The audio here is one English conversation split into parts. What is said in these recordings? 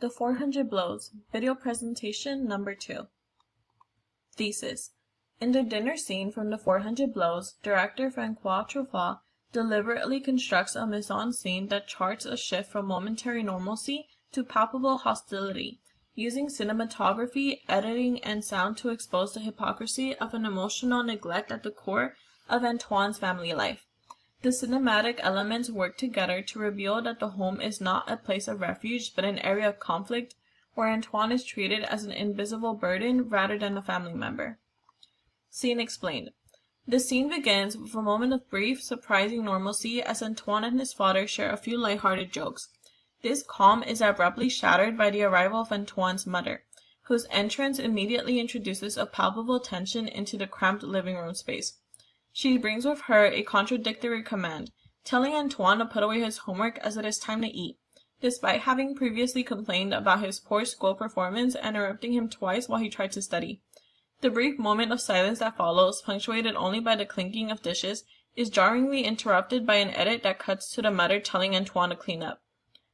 The 400 Blows, video presentation number 2. Thesis. In the dinner scene from The 400 Blows, director Francois Truffaut deliberately constructs a mise-en-scene that charts a shift from momentary normalcy to palpable hostility, using cinematography, editing, and sound to expose the hypocrisy of an emotional neglect at the core of Antoine's family life. The cinematic elements work together to reveal that the home is not a place of refuge but an area of conflict where Antoine is treated as an invisible burden rather than a family member. Scene explained. The scene begins with a moment of brief, surprising normalcy as Antoine and his father share a few lighthearted jokes. This calm is abruptly shattered by the arrival of Antoine's mother, whose entrance immediately introduces a palpable tension into the cramped living room space. She brings with her a contradictory command, telling Antoine to put away his homework as it is time to eat, despite having previously complained about his poor school performance and interrupting him twice while he tried to study. The brief moment of silence that follows, punctuated only by the clinking of dishes, is jarringly interrupted by an edit that cuts to the mother telling Antoine to clean up.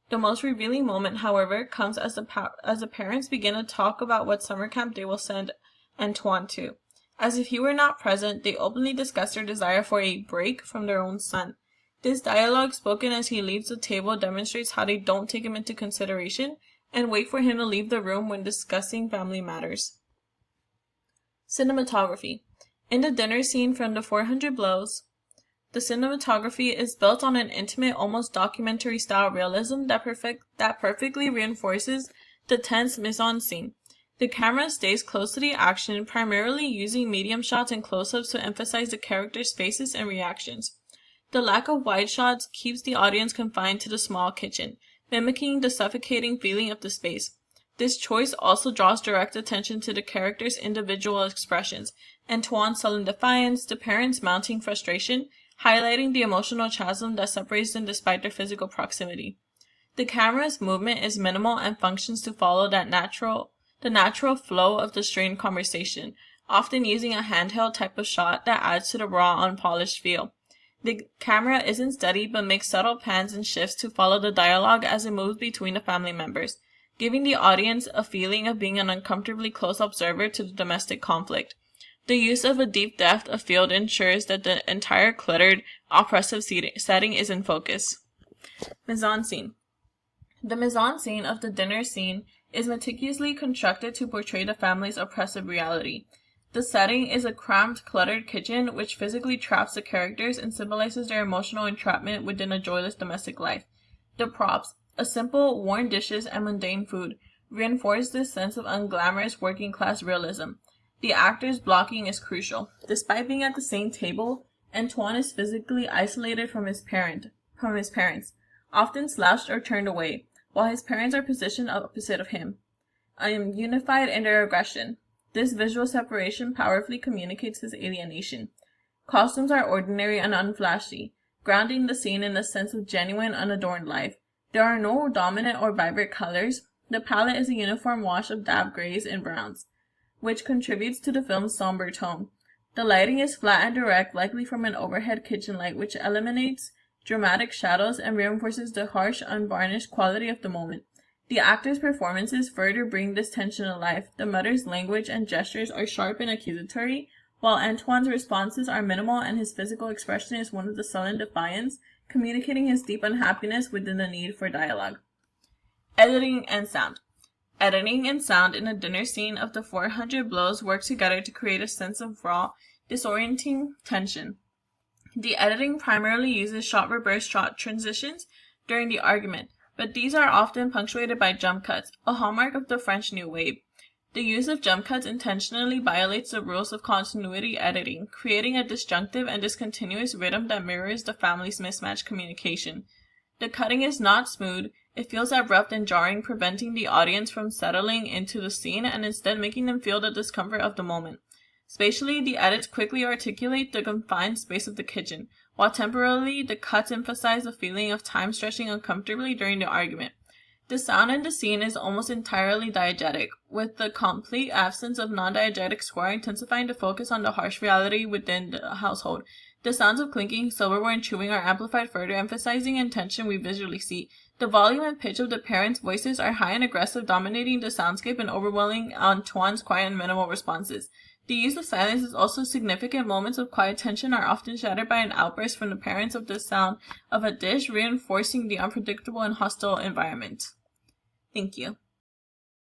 The most revealing moment, however, comes as the parents begin to talk about what summer camp they will send Antoine to. As if he were not present, they openly discuss their desire for a break from their own son. This dialogue, spoken as he leaves the table, demonstrates how they don't take him into consideration and wait for him to leave the room when discussing family matters. Cinematography. In the dinner scene from The 400 Blows, the cinematography is built on an intimate, almost documentary-style realism that perfectly reinforces the tense mise-en-scene. The camera stays close to the action, primarily using medium shots and close-ups to emphasize the characters' faces and reactions. The lack of wide shots keeps the audience confined to the small kitchen, mimicking the suffocating feeling of the space. This choice also draws direct attention to the characters' individual expressions, Antoine's sullen defiance, the parents' mounting frustration, highlighting the emotional chasm that separates them despite their physical proximity. The camera's movement is minimal and functions to follow the natural flow of the strained conversation, often using a handheld type of shot that adds to the raw, unpolished feel. The camera isn't steady but makes subtle pans and shifts to follow the dialogue as it moves between the family members, giving the audience a feeling of being an uncomfortably close observer to the domestic conflict. The use of a deep depth of field ensures that the entire cluttered, oppressive setting is in focus. Mise-en-scene. The mise-en-scene of the dinner scene is meticulously constructed to portray the family's oppressive reality. The setting is a cramped, cluttered kitchen which physically traps the characters and symbolizes their emotional entrapment within a joyless domestic life. The props, a simple, worn dishes and mundane food, reinforce this sense of unglamorous working-class realism. The actors' blocking is crucial. Despite being at the same table, Antoine is physically isolated from his parents, often slouched or turned away, while his parents are positioned opposite of him, unified in their aggression. This visual separation powerfully communicates his alienation. Costumes are ordinary and unflashy, grounding the scene in a sense of genuine, unadorned life. There are no dominant or vibrant colors. The palette is a uniform wash of dapple grays and browns, which contributes to the film's somber tone. The lighting is flat and direct, likely from an overhead kitchen light, which eliminates dramatic shadows and reinforces the harsh, unvarnished quality of the moment. The actors' performances further bring this tension to life. The mother's language and gestures are sharp and accusatory, while Antoine's responses are minimal and his physical expression is one of the sullen defiance, communicating his deep unhappiness within the need for dialogue. Editing and sound. Editing and sound in a dinner scene of The 400 Blows work together to create a sense of raw, disorienting tension. The editing primarily uses shot-reverse shot transitions during the argument, but these are often punctuated by jump cuts, a hallmark of the French New Wave. The use of jump cuts intentionally violates the rules of continuity editing, creating a disjunctive and discontinuous rhythm that mirrors the family's mismatched communication. The cutting is not smooth. It feels abrupt and jarring, preventing the audience from settling into the scene and instead making them feel the discomfort of the moment. Spatially, the edits quickly articulate the confined space of the kitchen, while temporarily the cuts emphasize the feeling of time stretching uncomfortably during the argument. The sound in the scene is almost entirely diegetic, with the complete absence of non-diegetic score intensifying the focus on the harsh reality within the household. The sounds of clinking silverware and chewing are amplified further, emphasizing intention we visually see. The volume and pitch of the parents' voices are high and aggressive, dominating the soundscape and overwhelming Antoine's quiet and minimal responses. The use of silence is also significant. Moments of quiet tension are often shattered by an outburst from the parents of the sound of a dish, reinforcing the unpredictable and hostile environment. Thank you.